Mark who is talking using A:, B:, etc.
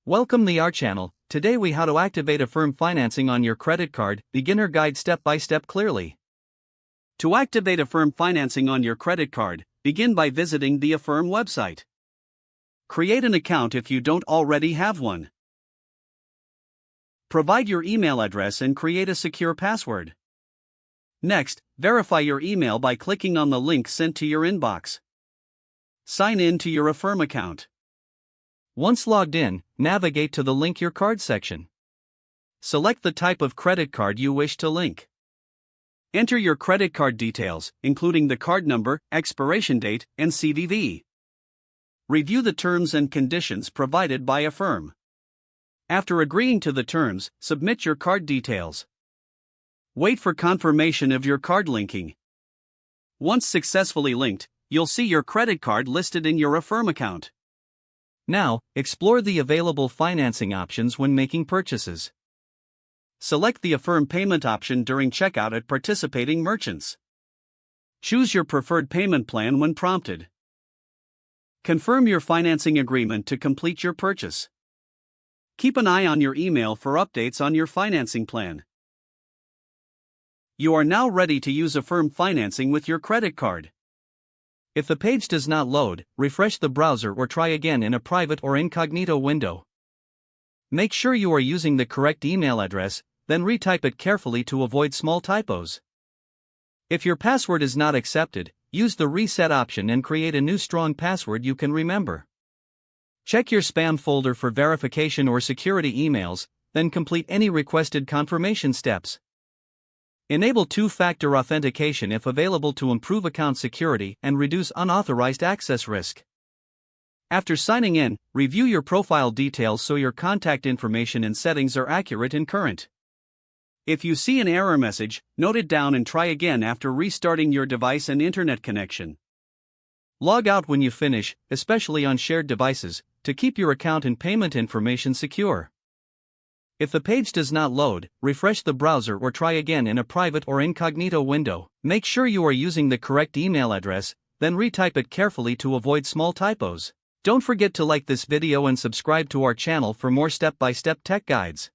A: Welcome to our channel. Today we how to activate Affirm financing on your credit card, beginner guide step by step clearly. To activate Affirm financing on your credit card, begin by visiting the Affirm website. Create an account if you don't already have one. Provide your email address and create a secure password. Next, verify your email by clicking on the link sent to your inbox. Sign in to your Affirm account. Once logged in, navigate to the Link Your Card section. Select the type of credit card you wish to link. Enter your credit card details, including the card number, expiration date, and CVV. Review the terms and conditions provided by Affirm. After agreeing to the terms, submit your card details. Wait for confirmation of your card linking. Once successfully linked, you'll see your credit card listed in your Affirm account. Now, explore the available financing options when making purchases. Select the Affirm payment option during checkout at participating merchants. Choose your preferred payment plan when prompted. Confirm your financing agreement to complete your purchase. Keep an eye on your email for updates on your financing plan. You are now ready to use Affirm financing with your credit card. If the page does not load, refresh the browser or try again in a private or incognito window. Make sure you are using the correct email address, then retype it carefully to avoid small typos. If your password is not accepted, use the reset option and create a new strong password you can remember. Check your spam folder for verification or security emails, then complete any requested confirmation steps. Enable two-factor authentication if available to improve account security and reduce unauthorized access risk. After signing in, review your profile details so your contact information and settings are accurate and current. If you see an error message, note it down and try again after restarting your device and internet connection. Log out when you finish, especially on shared devices, to keep your account and payment information secure. If the page does not load, refresh the browser or try again in a private or incognito window. Make sure you are using the correct email address, then retype it carefully to avoid small typos. Don't forget to like this video and subscribe to our channel for more step-by-step tech guides.